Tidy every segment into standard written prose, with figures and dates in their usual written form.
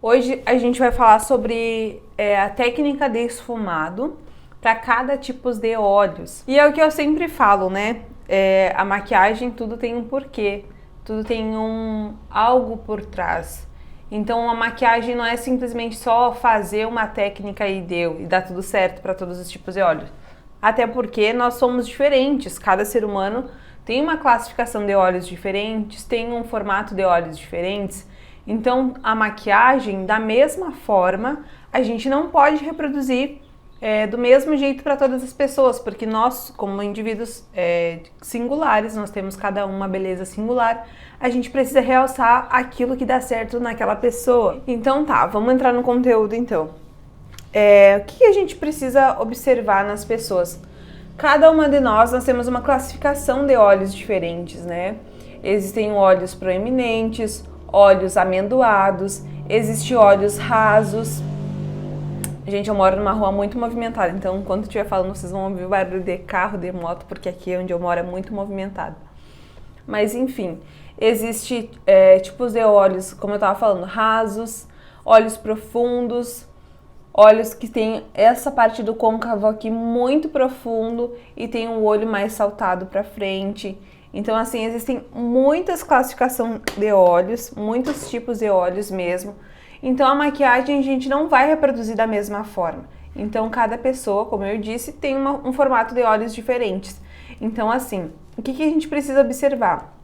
Hoje a gente vai falar sobre a técnica de esfumado para cada tipo de olhos. E é o que eu sempre falo, né? A maquiagem, tudo tem um porquê, tudo tem algo por trás. Então a maquiagem não é simplesmente só fazer uma técnica e deu, e dá tudo certo para todos os tipos de olhos. Até porque nós somos diferentes, cada ser humano tem uma classificação de olhos diferentes, tem um formato de olhos diferentes. Então, a maquiagem, da mesma forma, a gente não pode reproduzir do mesmo jeito para todas as pessoas, porque nós, como indivíduos singulares, nós temos cada uma beleza singular, a gente precisa realçar aquilo que dá certo naquela pessoa. Então tá, vamos entrar no conteúdo então. O que a gente precisa observar nas pessoas? Cada uma de nós temos uma classificação de olhos diferentes, né? Existem olhos proeminentes, olhos amendoados, existem olhos rasos. Gente, eu moro numa rua muito movimentada, então enquanto eu estiver falando vocês vão ouvir o barulho de carro, de moto, porque aqui onde eu moro é muito movimentado. Mas enfim, existem tipos de olhos, como eu estava falando, rasos, olhos profundos, olhos que tem essa parte do côncavo aqui muito profundo e tem um olho mais saltado para frente. Então, assim, existem muitas classificações de olhos, muitos tipos de olhos mesmo. Então, a maquiagem a gente não vai reproduzir da mesma forma. Então, cada pessoa, como eu disse, tem um formato de olhos diferentes. Então, assim, o que a gente precisa observar?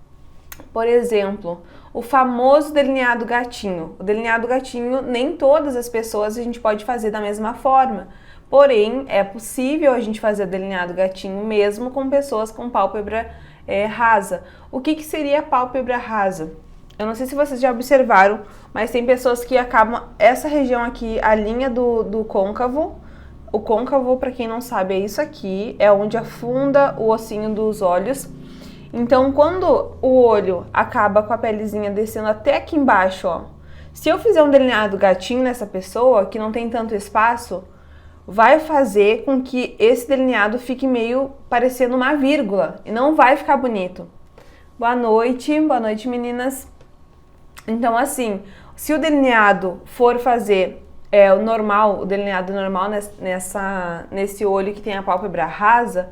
Por exemplo, o famoso delineado gatinho. O delineado gatinho, nem todas as pessoas a gente pode fazer da mesma forma. Porém, é possível a gente fazer o delineado gatinho mesmo com pessoas com pálpebra rasa. O que seria a pálpebra rasa? Eu não sei se vocês já observaram, mas tem pessoas que acabam essa região aqui, a linha do côncavo. O côncavo, para quem não sabe, é isso aqui, é onde afunda o ossinho dos olhos. Então, quando o olho acaba com a pelezinha descendo até aqui embaixo, ó, se eu fizer um delineado gatinho nessa pessoa, que não tem tanto espaço, vai fazer com que esse delineado fique meio parecendo uma vírgula e não vai ficar bonito. Boa noite meninas. Então, assim, se o delineado for fazer o normal, o delineado normal nesse olho que tem a pálpebra rasa,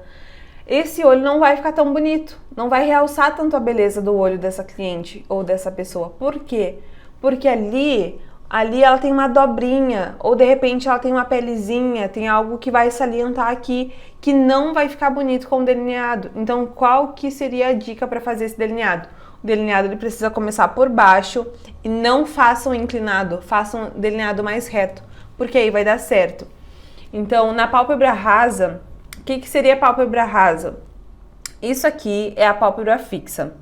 esse olho não vai ficar tão bonito, não vai realçar tanto a beleza do olho dessa cliente ou dessa pessoa. Por quê? Porque ali ela tem uma dobrinha, ou de repente ela tem uma pelezinha, tem algo que vai salientar aqui, que não vai ficar bonito com o delineado. Então, qual que seria a dica para fazer esse delineado? O delineado ele precisa começar por baixo e não façam inclinado, façam um delineado mais reto, porque aí vai dar certo. Então, na pálpebra rasa, o que seria a pálpebra rasa? Isso aqui é a pálpebra fixa.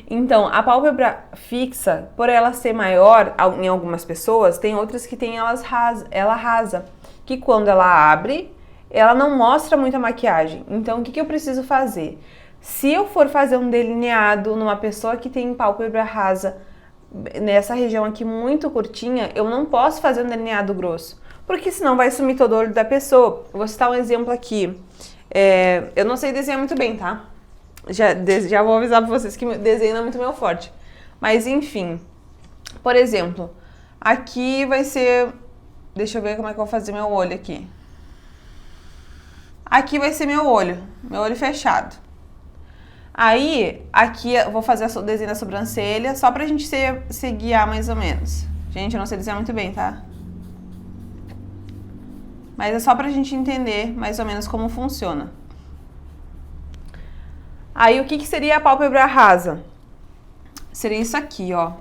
Então, a pálpebra fixa, por ela ser maior em algumas pessoas, tem outras que tem ela rasa, que quando ela abre, ela não mostra muita maquiagem. Então, o que eu preciso fazer? Se eu for fazer um delineado numa pessoa que tem pálpebra rasa, nessa região aqui muito curtinha, eu não posso fazer um delineado grosso, porque senão vai sumir todo o olho da pessoa. Vou citar um exemplo aqui. Eu não sei desenhar muito bem, tá? Já vou avisar pra vocês que desenho não é muito meu forte. Mas enfim, por exemplo, aqui vai ser... Deixa eu ver como é que eu vou fazer meu olho aqui. Aqui vai ser meu olho fechado. Aí, aqui eu vou fazer o desenho da sobrancelha, só pra gente se guiar mais ou menos. Gente, eu não sei desenhar muito bem, tá? Mas é só pra gente entender mais ou menos como funciona. Aí, o que seria a pálpebra rasa? Seria isso aqui, ó.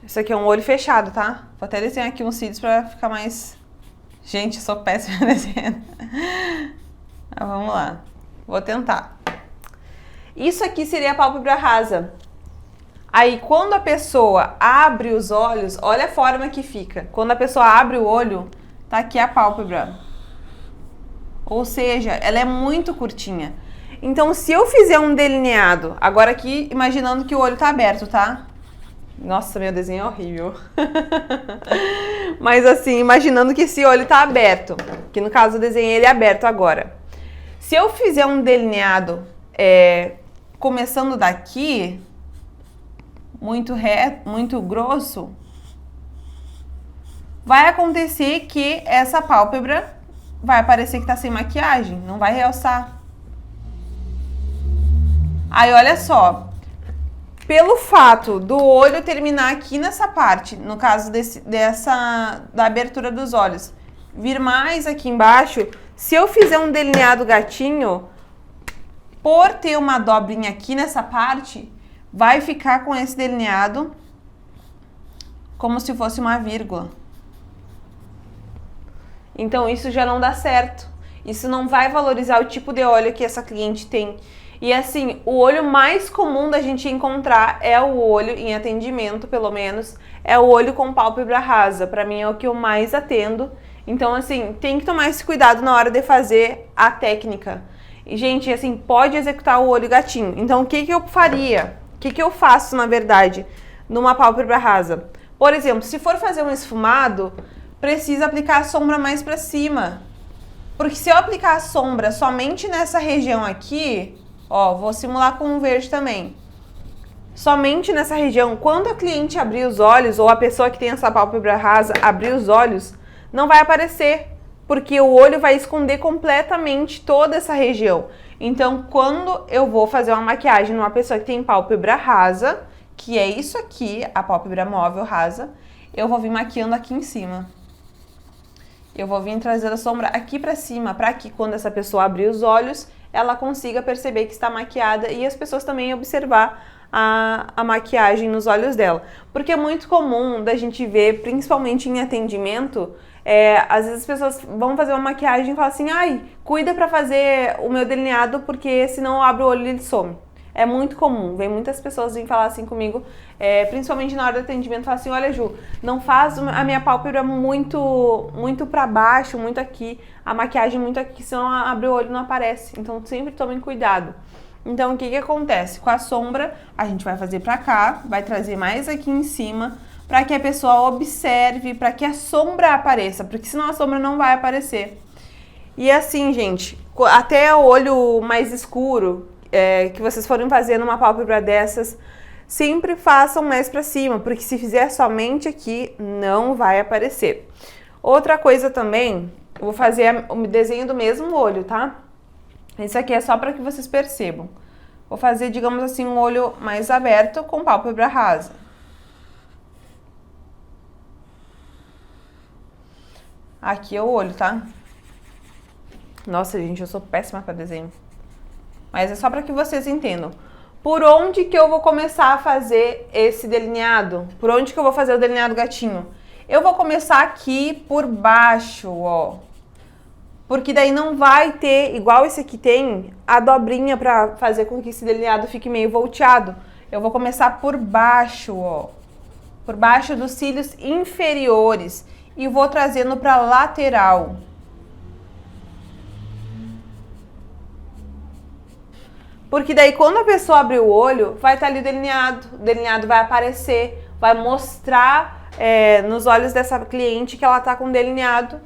Isso aqui é um olho fechado, tá? Vou até desenhar aqui uns cílios pra ficar mais... Gente, eu sou péssima desenhando. Mas vamos lá. Vou tentar. Isso aqui seria a pálpebra rasa. Aí, quando a pessoa abre os olhos, olha a forma que fica. Quando a pessoa abre o olho, tá aqui a pálpebra. Ou seja, ela é muito curtinha. Então, se eu fizer um delineado, agora aqui, imaginando que o olho tá aberto, tá? Nossa, meu desenho é horrível. Mas assim, imaginando que esse olho tá aberto, que no caso eu desenhei ele aberto agora. Se eu fizer um delineado começando daqui, muito reto, muito grosso, vai acontecer que essa pálpebra vai parecer que tá sem maquiagem, não vai realçar. Aí olha só, pelo fato do olho terminar aqui nessa parte, no caso da abertura dos olhos, vir mais aqui embaixo, se eu fizer um delineado gatinho, por ter uma dobrinha aqui nessa parte, vai ficar com esse delineado como se fosse uma vírgula. Então isso já não dá certo. Isso não vai valorizar o tipo de olho que essa cliente tem. E assim, o olho mais comum da gente encontrar é o olho, em atendimento pelo menos, é o olho com pálpebra rasa. Pra mim é o que eu mais atendo. Então assim, tem que tomar esse cuidado na hora de fazer a técnica. E gente, assim, pode executar o olho gatinho. Então o que eu faria? O que eu faço, na verdade, numa pálpebra rasa? Por exemplo, se for fazer um esfumado, precisa aplicar a sombra mais pra cima. Porque se eu aplicar a sombra somente nessa região aqui, ó, vou simular com um verde também. Somente nessa região, quando a cliente abrir os olhos, ou a pessoa que tem essa pálpebra rasa abrir os olhos, não vai aparecer, porque o olho vai esconder completamente toda essa região. Então, quando eu vou fazer uma maquiagem numa pessoa que tem pálpebra rasa, que é isso aqui, a pálpebra móvel rasa, eu vou vir maquiando aqui em cima. Eu vou vir trazendo a sombra aqui pra cima, pra que quando essa pessoa abrir os olhos, ela consiga perceber que está maquiada e as pessoas também observar a maquiagem nos olhos dela. Porque é muito comum da gente ver, principalmente em atendimento, às vezes as pessoas vão fazer uma maquiagem e falam assim, ai, cuida pra fazer o meu delineado porque senão eu abro o olho e ele some. É muito comum, vem muitas pessoas vir falar assim comigo, principalmente na hora do atendimento, falar assim, olha Ju, não faz a minha pálpebra muito pra baixo, muito aqui, a maquiagem muito aqui, senão abre o olho e não aparece. Então sempre tomem cuidado. Então o que acontece? Com a sombra, a gente vai fazer pra cá, vai trazer mais aqui em cima, pra que a pessoa observe, pra que a sombra apareça, porque senão a sombra não vai aparecer. E assim, gente, até o olho mais escuro, que vocês forem fazer numa pálpebra dessas, sempre façam mais pra cima, porque se fizer somente aqui, não vai aparecer. Outra coisa também, eu vou fazer o desenho do mesmo olho, tá? Esse aqui é só para que vocês percebam. Vou fazer, digamos assim, um olho mais aberto com pálpebra rasa. Aqui é o olho, tá? Nossa, gente, eu sou péssima para desenho. Mas é só para que vocês entendam. Por onde que eu vou começar a fazer esse delineado? Por onde que eu vou fazer o delineado gatinho? Eu vou começar aqui por baixo, ó. Porque daí não vai ter, igual esse aqui tem, a dobrinha para fazer com que esse delineado fique meio volteado. Eu vou começar por baixo, ó. Por baixo dos cílios inferiores. E vou trazendo para lateral. Porque daí quando a pessoa abrir o olho, vai estar ali o delineado vai aparecer, vai mostrar nos olhos dessa cliente que ela tá com delineado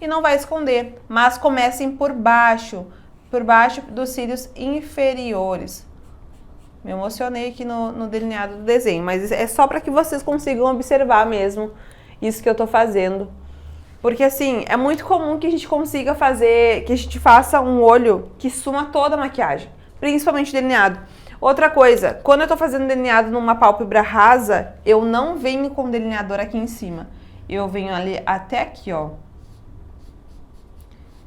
e não vai esconder. Mas comecem por baixo dos cílios inferiores. Me emocionei aqui no delineado do desenho, mas é só para que vocês consigam observar mesmo isso que eu tô fazendo. Porque assim, é muito comum que a gente consiga fazer, que a gente faça um olho que suma toda a maquiagem. Principalmente delineado. Outra coisa, quando eu tô fazendo delineado numa pálpebra rasa, eu não venho com o delineador aqui em cima. Eu venho ali até aqui, ó.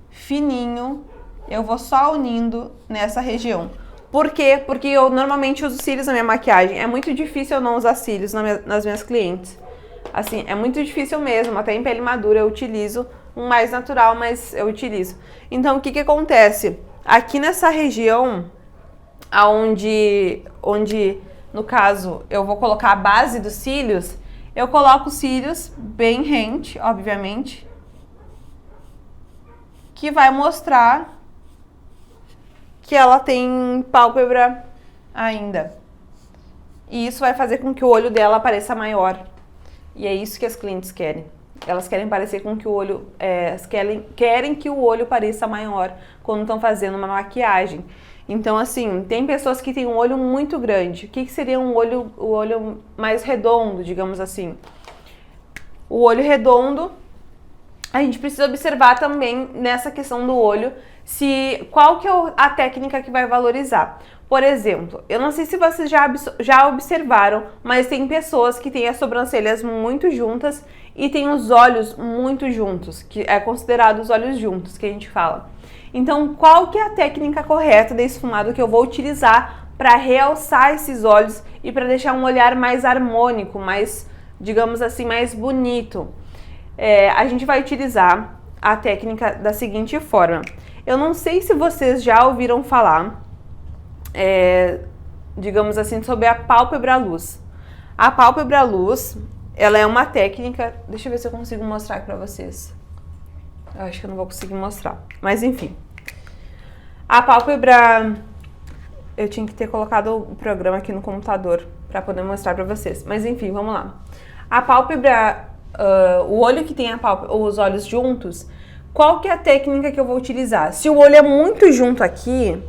Fininho. Eu vou só unindo nessa região. Por quê? Porque eu normalmente uso cílios na minha maquiagem. É muito difícil eu não usar cílios nas minhas clientes. Assim, é muito difícil mesmo. Até em pele madura eu utilizo um mais natural, mas eu utilizo. Então, o que acontece? Aqui nessa região... onde, no caso, eu vou colocar a base dos cílios, eu coloco os cílios bem rente, obviamente, que vai mostrar que ela tem pálpebra ainda. E isso vai fazer com que o olho dela pareça maior. E é isso que as clientes querem. Elas querem parecer com que o olho... querem que o olho pareça maior quando estão fazendo uma maquiagem. Então, assim, tem pessoas que têm um olho muito grande. O que seria o olho mais redondo, digamos assim? O olho redondo, a gente precisa observar também nessa questão do olho, qual que é a técnica que vai valorizar. Por exemplo, eu não sei se vocês já observaram, mas tem pessoas que têm as sobrancelhas muito juntas e tem os olhos muito juntos, que é considerado os olhos juntos, que a gente fala. Então, qual que é a técnica correta de esfumado que eu vou utilizar para realçar esses olhos e para deixar um olhar mais harmônico, mais, digamos assim, mais bonito? A gente vai utilizar a técnica da seguinte forma. Eu não sei se vocês já ouviram falar, digamos assim, sobre a pálpebra luz. A pálpebra luz, ela é uma técnica... Deixa eu ver se eu consigo mostrar aqui para vocês. Eu acho que eu não vou conseguir mostrar, mas enfim. A pálpebra... Eu tinha que ter colocado o programa aqui no computador para poder mostrar para vocês. Mas enfim, vamos lá. A pálpebra... o olho que tem os olhos juntos, qual que é a técnica que eu vou utilizar? Se o olho é muito junto aqui,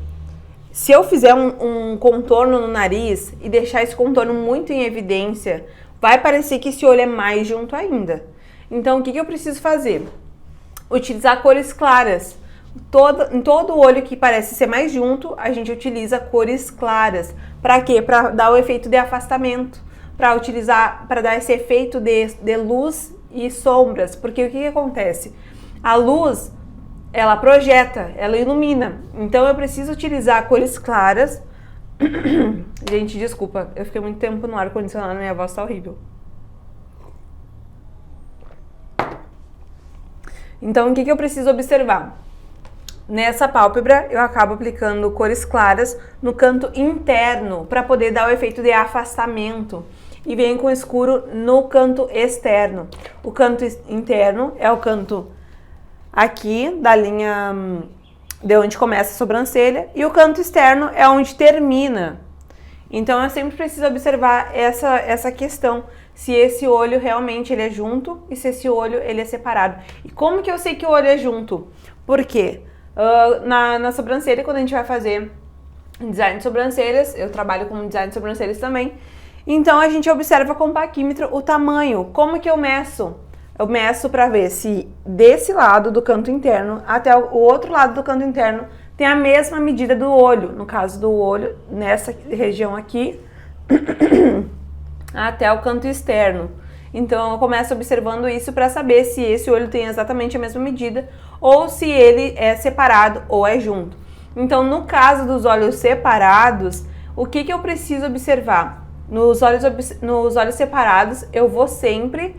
se eu fizer um contorno no nariz e deixar esse contorno muito em evidência, vai parecer que esse olho é mais junto ainda. Então, o que eu preciso fazer? Utilizar cores claras. Em todo olho que parece ser mais junto, a gente utiliza cores claras. Para quê? Para dar o efeito de afastamento. Para dar esse efeito de luz e sombras. Porque o que acontece? A luz, ela projeta, ela ilumina. Então eu preciso utilizar cores claras. Gente, desculpa, eu fiquei muito tempo no ar-condicionado, minha voz tá horrível. Então o que eu preciso observar? Nessa pálpebra, eu acabo aplicando cores claras no canto interno para poder dar o efeito de afastamento. E venho com escuro no canto externo. O canto interno é o canto aqui da linha de onde começa a sobrancelha e o canto externo é onde termina. Então eu sempre preciso observar essa questão, se esse olho realmente ele é junto e se esse olho ele é separado. E como que eu sei que o olho é junto? Por quê? Na sobrancelha, quando a gente vai fazer design de sobrancelhas, eu trabalho com design de sobrancelhas também, então a gente observa com o paquímetro o tamanho. Como que eu meço? Eu meço para ver se desse lado do canto interno até o outro lado do canto interno tem a mesma medida do olho. No caso do olho, nessa região aqui, até o canto externo. Então eu começo observando isso para saber se esse olho tem exatamente a mesma medida ou se ele é separado ou é junto. Então no caso dos olhos separados, o que eu preciso observar? Nos olhos separados eu vou sempre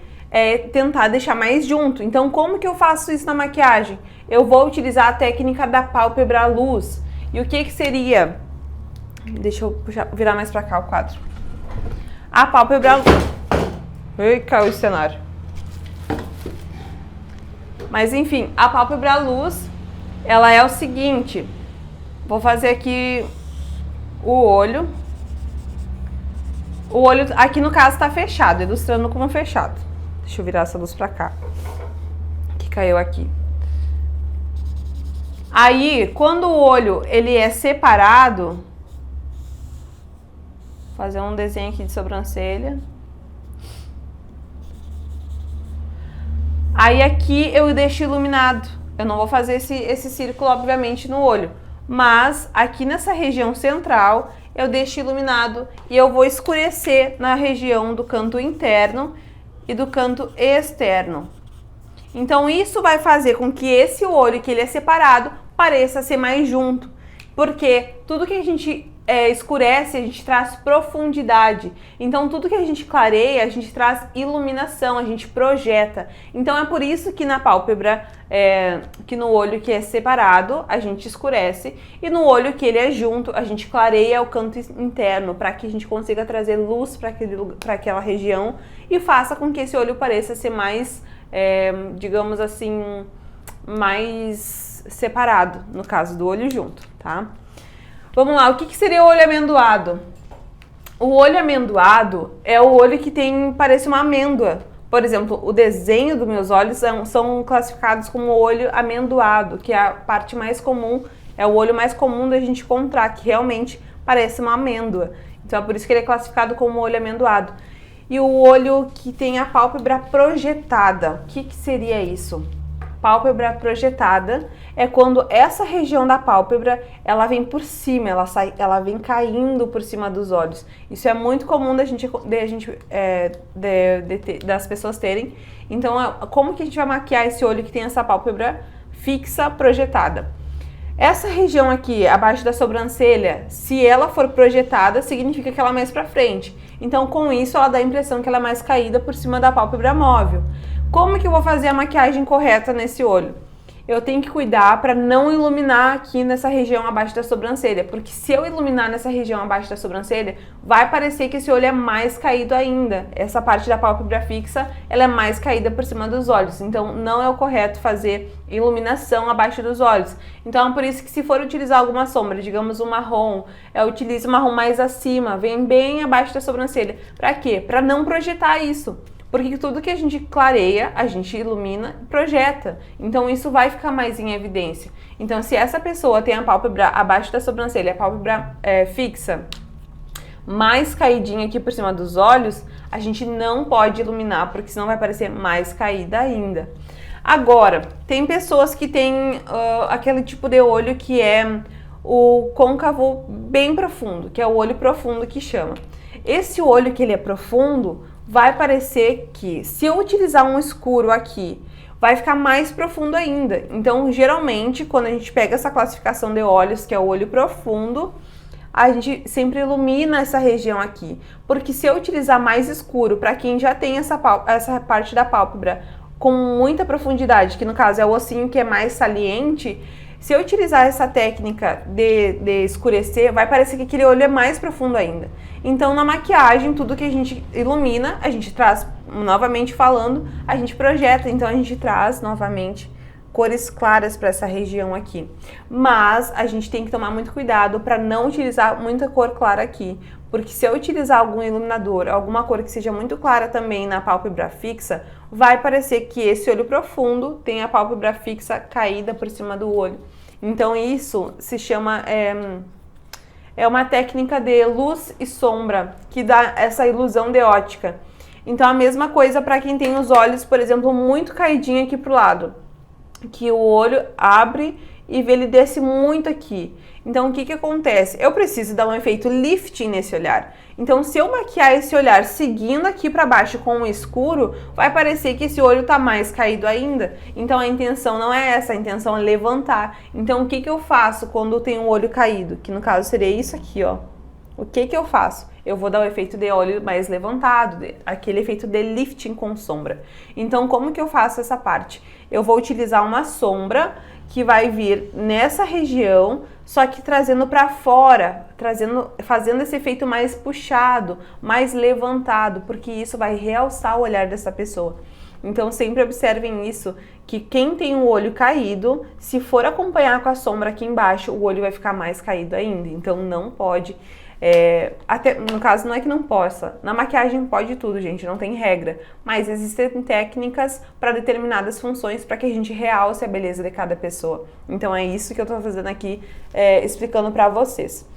tentar deixar mais junto. Então como que eu faço isso na maquiagem? Eu vou utilizar a técnica da pálpebra luz. E o que seria? Deixa eu virar mais para cá o quadro. A pálpebra luz. Ui, caiu o cenário. Mas enfim, a pálpebra luz, ela é o seguinte. Vou fazer aqui o olho. O olho aqui no caso tá fechado, ilustrando como fechado. Deixa eu virar essa luz pra cá, que caiu aqui. Aí, quando o olho ele é separado, vou fazer um desenho aqui de sobrancelha. Aí aqui eu deixo iluminado. Eu não vou fazer esse círculo, obviamente, no olho. Mas aqui nessa região central eu deixo iluminado e eu vou escurecer na região do canto interno e do canto externo. Então isso vai fazer com que esse olho, que ele é separado, pareça ser mais junto. Porque tudo que a gente escurece, a gente traz profundidade. Então tudo que a gente clareia, a gente traz iluminação, a gente projeta. Então é por isso que na pálpebra, que no olho que é separado, a gente escurece. E no olho que ele é junto, a gente clareia o canto interno, para que a gente consiga trazer luz para aquela região e faça com que esse olho pareça ser mais, digamos assim, mais separado, no caso do olho junto, tá? Vamos lá, o que seria o olho amendoado? O olho amendoado é o olho que parece uma amêndoa. Por exemplo, o desenho dos meus olhos são classificados como olho amendoado, que é a parte mais comum É o olho mais comum da gente encontrar, que realmente parece uma amêndoa. Então é por isso que ele é classificado como olho amendoado. E o olho que tem a pálpebra projetada, o que seria isso? Pálpebra projetada é quando essa região da pálpebra ela vem por cima, ela vem caindo por cima dos olhos. Isso é muito comum das pessoas terem. Então, como que a gente vai maquiar esse olho que tem essa pálpebra fixa projetada? Essa região aqui, abaixo da sobrancelha, se ela for projetada, significa que ela é mais pra frente. Então, com isso, ela dá a impressão que ela é mais caída por cima da pálpebra móvel. Como que eu vou fazer a maquiagem correta nesse olho? Eu tenho que cuidar para não iluminar aqui nessa região abaixo da sobrancelha, porque se eu iluminar nessa região abaixo da sobrancelha, vai parecer que esse olho é mais caído ainda. Essa parte da pálpebra fixa, ela é mais caída por cima dos olhos, então não é o correto fazer iluminação abaixo dos olhos. Então é por isso que se for utilizar alguma sombra, digamos um marrom, utilize um marrom mais acima, vem bem abaixo da sobrancelha. Para quê? Para não projetar isso. Porque tudo que a gente clareia, a gente ilumina e projeta. Então isso vai ficar mais em evidência. Então se essa pessoa tem a pálpebra abaixo da sobrancelha, a pálpebra fixa, mais caidinha aqui por cima dos olhos, a gente não pode iluminar, porque senão vai parecer mais caída ainda. Agora, tem pessoas que têm aquele tipo de olho que é o côncavo bem profundo, que é o olho profundo que chama. Esse olho que ele é profundo, vai parecer que se eu utilizar um escuro aqui, vai ficar mais profundo ainda. Então, geralmente, quando a gente pega essa classificação de olhos, que é o olho profundo, a gente sempre ilumina essa região aqui. Porque se eu utilizar mais escuro, para quem já tem essa parte da pálpebra com muita profundidade, que no caso é o ossinho que é mais saliente, se eu utilizar essa técnica de escurecer, vai parecer que aquele olho é mais profundo ainda. Então, na maquiagem, tudo que a gente ilumina, a gente traz, novamente falando, a gente projeta. Então, a gente traz, novamente, cores claras para essa região aqui. Mas, a gente tem que tomar muito cuidado para não utilizar muita cor clara aqui. Porque se eu utilizar algum iluminador, alguma cor que seja muito clara também na pálpebra fixa, vai parecer que esse olho profundo tem a pálpebra fixa caída por cima do olho. Então isso se chama, é uma técnica de luz e sombra, que dá essa ilusão de ótica. Então a mesma coisa para quem tem os olhos, por exemplo, muito caidinho aqui pro lado, que o olho abre e ele desce muito aqui. Então, o que acontece? Eu preciso dar um efeito lifting nesse olhar. Então, se eu maquiar esse olhar seguindo aqui para baixo com o escuro, vai parecer que esse olho tá mais caído ainda. Então, a intenção não é essa, a intenção é levantar. Então, o que eu faço quando eu tenho o olho caído? Que no caso seria isso aqui, ó. O que eu faço? Eu vou dar o efeito de olho mais levantado, aquele efeito de lifting com sombra. Então, como que eu faço essa parte? Eu vou utilizar uma sombra que vai vir nessa região, só que trazendo para fora, fazendo esse efeito mais puxado, mais levantado, porque isso vai realçar o olhar dessa pessoa. Então sempre observem isso, que quem tem o olho caído, se for acompanhar com a sombra aqui embaixo, o olho vai ficar mais caído ainda. Então não pode, até no caso não é que não possa, na maquiagem pode tudo, gente, não tem regra, mas existem técnicas para determinadas funções para que a gente realce a beleza de cada pessoa. Então é isso que eu tô fazendo aqui, explicando para vocês.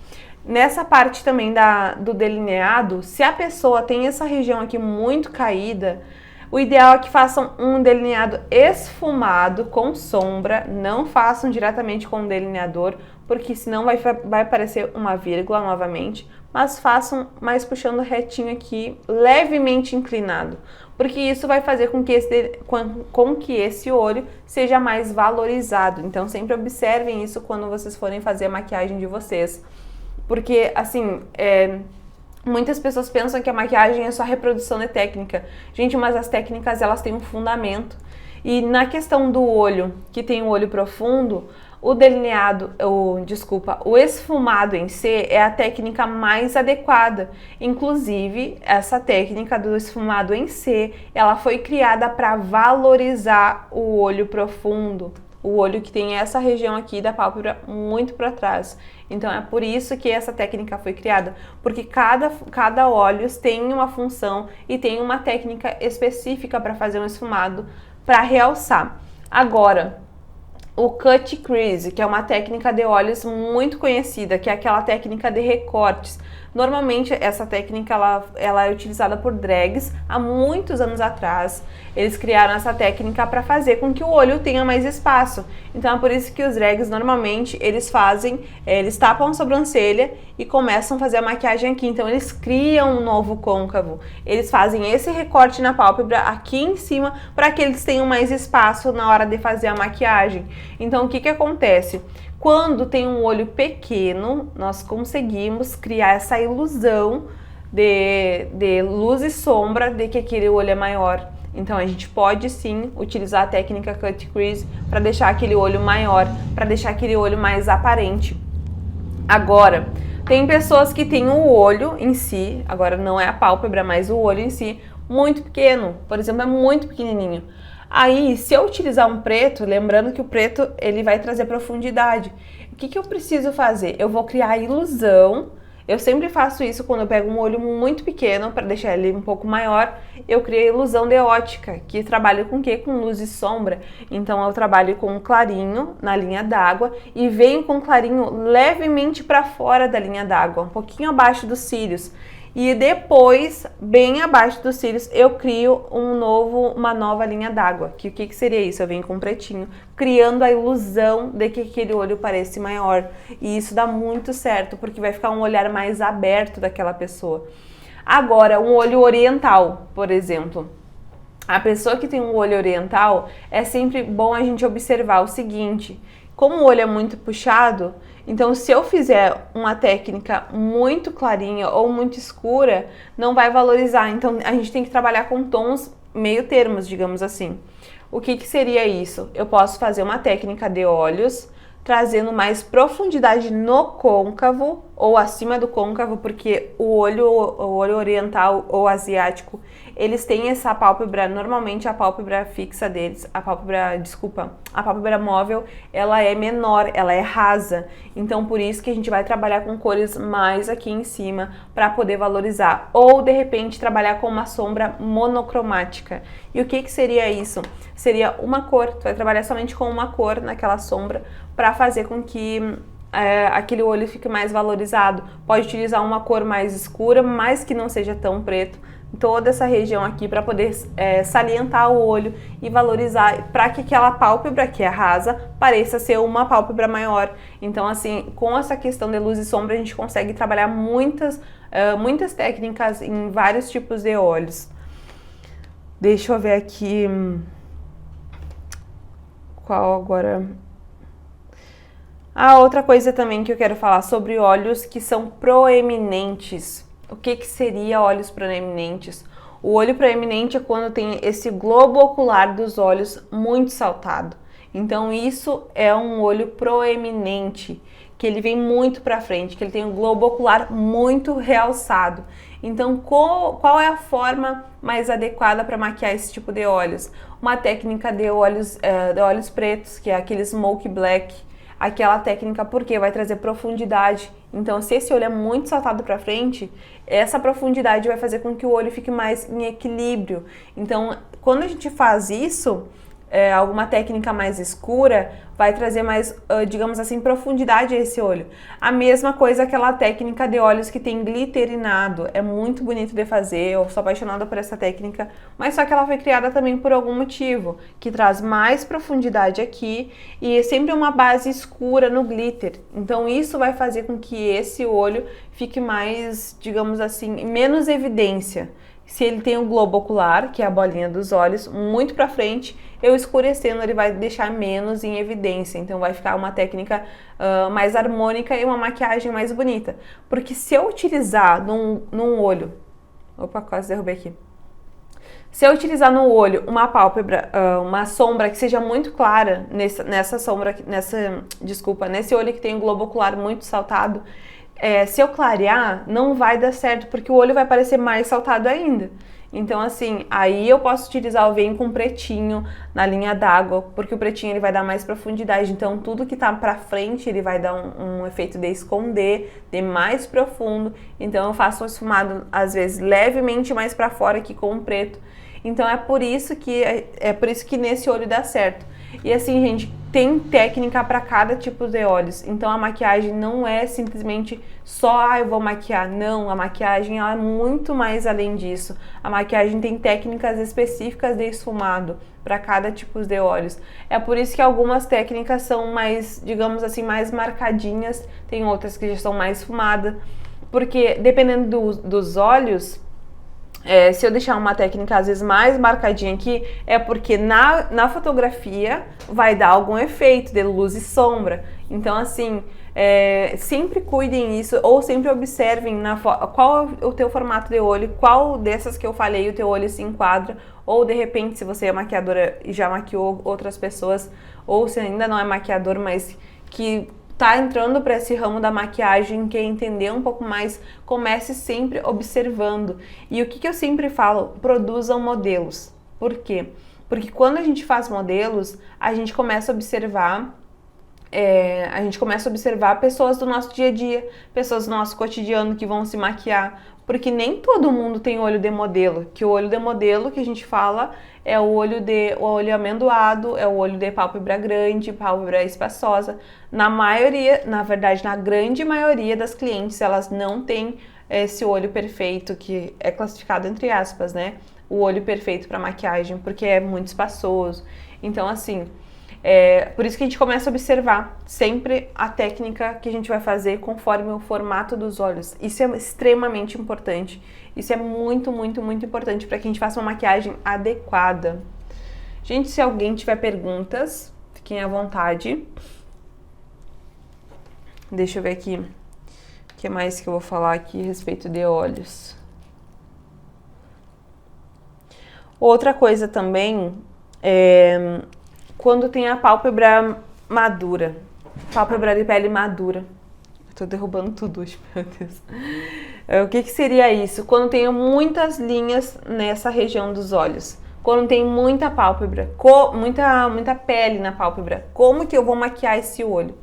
Nessa parte também do delineado, se a pessoa tem essa região aqui muito caída, o ideal é que façam um delineado esfumado com sombra, não façam diretamente com o delineador, porque senão vai parecer uma vírgula novamente, mas façam mais puxando retinho aqui, levemente inclinado, porque isso vai fazer com que esse olho seja mais valorizado. Então sempre observem isso quando vocês forem fazer a maquiagem de vocês, porque assim, muitas pessoas pensam que a maquiagem é só reprodução de técnica. Gente, mas as técnicas elas têm um fundamento. E na questão do olho, que tem o olho profundo, o delineado, o esfumado em si é a técnica mais adequada. Inclusive, essa técnica do esfumado em si, ela foi criada para valorizar o olho profundo. O olho que tem essa região aqui da pálpebra muito para trás. Então é por isso que essa técnica foi criada, porque cada olhos tem uma função e tem uma técnica específica para fazer um esfumado para realçar. Agora, o cut crease, que é uma técnica de olhos muito conhecida, que é aquela técnica de recortes. Normalmente essa técnica ela é utilizada por drags há muitos anos atrás. Eles criaram essa técnica para fazer com que o olho tenha mais espaço. Então é por isso que os drags normalmente eles tapam a sobrancelha e começam a fazer a maquiagem aqui. Então eles criam um novo côncavo. Eles fazem esse recorte na pálpebra aqui em cima para que eles tenham mais espaço na hora de fazer a maquiagem. Então o que que acontece? Quando tem um olho pequeno, nós conseguimos criar essa ilusão de luz e sombra de que aquele olho é maior. Então a gente pode sim utilizar a técnica cut crease para deixar aquele olho maior, para deixar aquele olho mais aparente. Agora, tem pessoas que têm o olho em si, agora não é a pálpebra, mas o olho em si, muito pequeno. Por exemplo, é muito pequenininho. Aí, se eu utilizar um preto, lembrando que o preto ele vai trazer profundidade. O que que eu preciso fazer? Eu vou criar a ilusão. Eu sempre faço isso quando eu pego um olho muito pequeno para deixar ele um pouco maior. Eu crio a ilusão de ótica, que trabalha com o quê? Com luz e sombra. Então eu trabalho com um clarinho na linha d'água e venho com um clarinho levemente para fora da linha d'água, um pouquinho abaixo dos cílios. E depois, bem abaixo dos cílios, eu crio uma nova linha d'água. Que o que seria isso? Eu venho com um pretinho, criando a ilusão de que aquele olho parece maior. E isso dá muito certo, porque vai ficar um olhar mais aberto daquela pessoa. Agora, um olho oriental, por exemplo. A pessoa que tem um olho oriental, é sempre bom a gente observar o seguinte: como o olho é muito puxado, então se eu fizer uma técnica muito clarinha ou muito escura, não vai valorizar. Então a gente tem que trabalhar com tons meio termos, digamos assim. O que seria isso? Eu posso fazer uma técnica de olhos, trazendo mais profundidade no côncavo ou acima do côncavo, porque o olho oriental ou asiático, eles têm essa pálpebra, normalmente a pálpebra fixa deles, a pálpebra móvel, ela é menor, ela é rasa. Então por isso que a gente vai trabalhar com cores mais aqui em cima para poder valorizar, ou de repente trabalhar com uma sombra monocromática. E o que seria isso? Seria uma cor, tu vai trabalhar somente com uma cor naquela sombra para fazer com que aquele olho fique mais valorizado. Pode utilizar uma cor mais escura, mas que não seja tão preto, toda essa região aqui para poder salientar o olho e valorizar, para que aquela pálpebra que é rasa pareça ser uma pálpebra maior. Então assim, com essa questão de luz e sombra a gente consegue trabalhar muitas técnicas em vários tipos de olhos. Deixa eu ver aqui qual agora. A outra coisa também que eu quero falar sobre olhos que são proeminentes. O que seria olhos proeminentes? O olho proeminente é quando tem esse globo ocular dos olhos muito saltado. Então isso é um olho proeminente, que ele vem muito para frente, que ele tem um globo ocular muito realçado. Então qual é a forma mais adequada para maquiar esse tipo de olhos? Uma técnica de olhos pretos, que é aquele smoke black. Aquela técnica porque vai trazer profundidade. Então, se esse olho é muito saltado para frente, essa profundidade vai fazer com que o olho fique mais em equilíbrio. Então, quando a gente faz isso, alguma técnica mais escura, vai trazer mais, digamos assim, profundidade a esse olho. A mesma coisa aquela técnica de olhos que tem glitterinado. É muito bonito de fazer, eu sou apaixonada por essa técnica, mas só que ela foi criada também por algum motivo, que traz mais profundidade aqui e é sempre uma base escura no glitter. Então isso vai fazer com que esse olho fique mais, digamos assim, menos evidência. Se ele tem o globo ocular, que é a bolinha dos olhos, muito para frente, eu escurecendo ele vai deixar menos em evidência. Então vai ficar uma técnica mais harmônica e uma maquiagem mais bonita. Porque se eu utilizar num olho... Opa, quase derrubei aqui. Se eu utilizar no olho uma pálpebra, uma sombra que seja muito clara, nesse olho que tem o globo ocular muito saltado, se eu clarear, não vai dar certo, porque o olho vai parecer mais saltado ainda. Então, assim, aí eu posso utilizar o venho com pretinho na linha d'água, porque o pretinho ele vai dar mais profundidade. Então, tudo que tá pra frente, ele vai dar um efeito de esconder, de mais profundo. Então, eu faço um esfumado, às vezes, levemente mais pra fora aqui com o preto. Então, é por isso que nesse olho dá certo. E assim, gente, tem técnica para cada tipo de olhos. Então a maquiagem não é simplesmente só, eu vou maquiar. Não, a maquiagem ela é muito mais além disso. A maquiagem tem técnicas específicas de esfumado para cada tipo de olhos. É por isso que algumas técnicas são mais, digamos assim, mais marcadinhas, tem outras que já são mais esfumadas, porque dependendo dos olhos, se eu deixar uma técnica às vezes mais marcadinha aqui, é porque na fotografia vai dar algum efeito de luz e sombra. Então, assim, sempre cuidem isso, ou sempre observem qual é o teu formato de olho, qual dessas que eu falei o teu olho se enquadra, ou de repente, se você é maquiadora e já maquiou outras pessoas, ou se ainda não é maquiador, mas que tá entrando para esse ramo da maquiagem, quer entender um pouco mais, comece sempre observando. E o que eu sempre falo? Produzam modelos. Por quê? Porque quando a gente faz modelos, a gente começa a observar pessoas do nosso dia a dia, pessoas do nosso cotidiano que vão se maquiar, porque nem todo mundo tem olho de modelo, que o olho de modelo que a gente fala é o olho amendoado, é o olho de pálpebra grande, pálpebra espaçosa. Na grande maioria das clientes, elas não têm esse olho perfeito, que é classificado entre aspas, né? O olho perfeito para maquiagem, porque é muito espaçoso. Então, assim, por isso que a gente começa a observar sempre a técnica que a gente vai fazer conforme o formato dos olhos. Isso é extremamente importante. Isso é muito, muito, muito importante para que a gente faça uma maquiagem adequada. Gente, se alguém tiver perguntas, fiquem à vontade. Deixa eu ver aqui o que mais que eu vou falar aqui a respeito de olhos. Outra coisa também é quando tem a pálpebra madura, pálpebra de pele madura. Tô derrubando tudo hoje, meu Deus. O que seria isso? Quando tem muitas linhas nessa região dos olhos. Quando tem muita pálpebra, muita pele na pálpebra. Como que eu vou maquiar esse olho?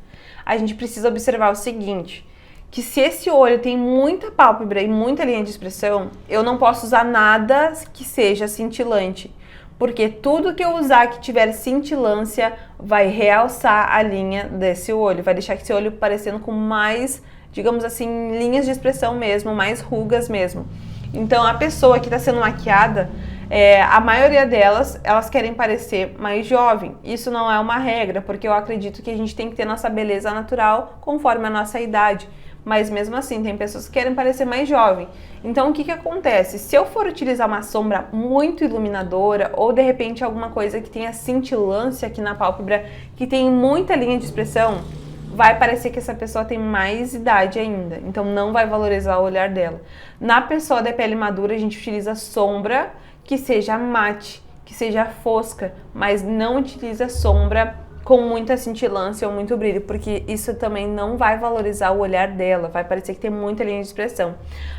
A gente precisa observar o seguinte, que se esse olho tem muita pálpebra e muita linha de expressão, eu não posso usar nada que seja cintilante. Porque tudo que eu usar que tiver cintilância vai realçar a linha desse olho, vai deixar esse olho parecendo com mais, digamos assim, linhas de expressão mesmo, mais rugas mesmo. Então a pessoa que está sendo maquiada, a maioria delas, elas querem parecer mais jovem. Isso não é uma regra, porque eu acredito que a gente tem que ter nossa beleza natural conforme a nossa idade. Mas mesmo assim, tem pessoas que querem parecer mais jovem. Então, o que acontece? Se eu for utilizar uma sombra muito iluminadora ou, de repente, alguma coisa que tenha cintilância aqui na pálpebra, que tem muita linha de expressão, vai parecer que essa pessoa tem mais idade ainda. Então, não vai valorizar o olhar dela. Na pessoa de pele madura, a gente utiliza sombra que seja mate, que seja fosca, mas não utiliza sombra com muita cintilância ou muito brilho, porque isso também não vai valorizar o olhar dela, vai parecer que tem muita linha de expressão.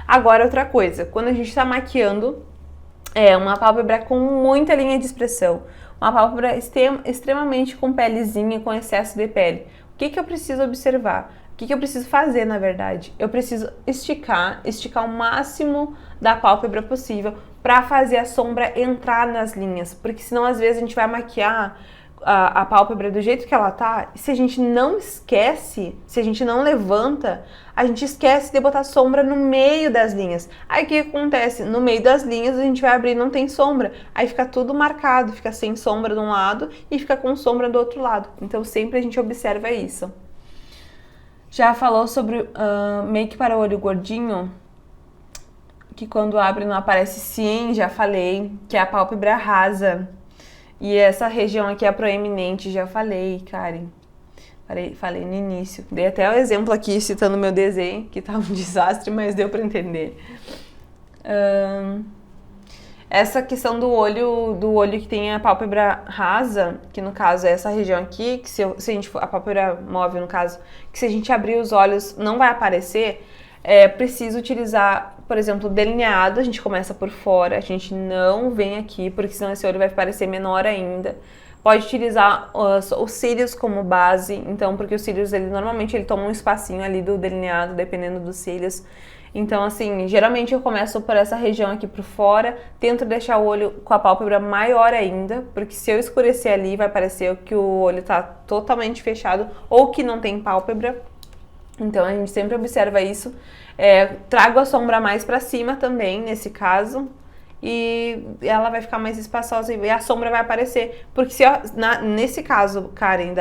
Agora, outra coisa, quando a gente está maquiando uma pálpebra com muita linha de expressão, uma pálpebra extremamente com pelezinha, com excesso de pele, o que eu preciso observar? O que eu preciso fazer, na verdade? Eu preciso esticar o máximo da pálpebra possível para fazer a sombra entrar nas linhas, porque senão às vezes a gente vai maquiar a pálpebra do jeito que ela tá, e se a gente não esquece, se a gente não levanta, a gente esquece de botar sombra no meio das linhas. Aí o que acontece? No meio das linhas a gente vai abrir e não tem sombra. Aí fica tudo marcado, fica sem sombra de um lado e fica com sombra do outro lado. Então sempre a gente observa isso. Já falou sobre make para olho gordinho? Que quando abre não aparece? Sim, já falei. Que é a pálpebra rasa. E essa região aqui é proeminente, já falei, Karen. Falei no início. Dei até o exemplo aqui, citando meu desenho, que tá um desastre, mas deu pra entender. Essa questão do olho que tem a pálpebra rasa, que no caso é essa região aqui, que se a gente for, a pálpebra móvel no caso, que se a gente abrir os olhos não vai aparecer, é preciso utilizar, por exemplo, delineado, a gente começa por fora, a gente não vem aqui, porque senão esse olho vai parecer menor ainda. Pode utilizar os cílios como base, então, porque os cílios, normalmente, ele toma um espacinho ali do delineado, dependendo dos cílios. Então, assim, geralmente eu começo por essa região aqui por fora, tento deixar o olho com a pálpebra maior ainda, porque se eu escurecer ali, vai parecer que o olho tá totalmente fechado ou que não tem pálpebra. Então, a gente sempre observa isso. Trago a sombra mais pra cima também, nesse caso, e ela vai ficar mais espaçosa e a sombra vai aparecer. Porque nesse caso, Karen,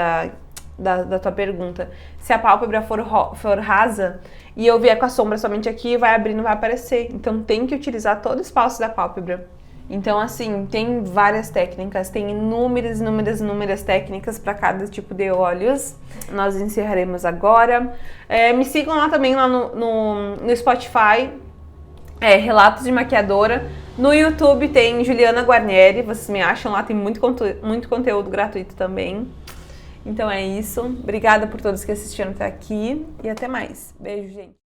da tua pergunta, se a pálpebra for rasa e eu vier com a sombra somente aqui, vai abrir, não vai aparecer. Então tem que utilizar todo o espaço da pálpebra. Então, assim, tem várias técnicas, tem inúmeras técnicas para cada tipo de olhos. Nós encerraremos agora. Me sigam lá também lá no Spotify, Relatos de Maquiadora. No YouTube tem Juliana Guarnieri, vocês me acham lá, tem muito conteúdo gratuito também. Então é isso. Obrigada por todos que assistiram até aqui e até mais. Beijo, gente.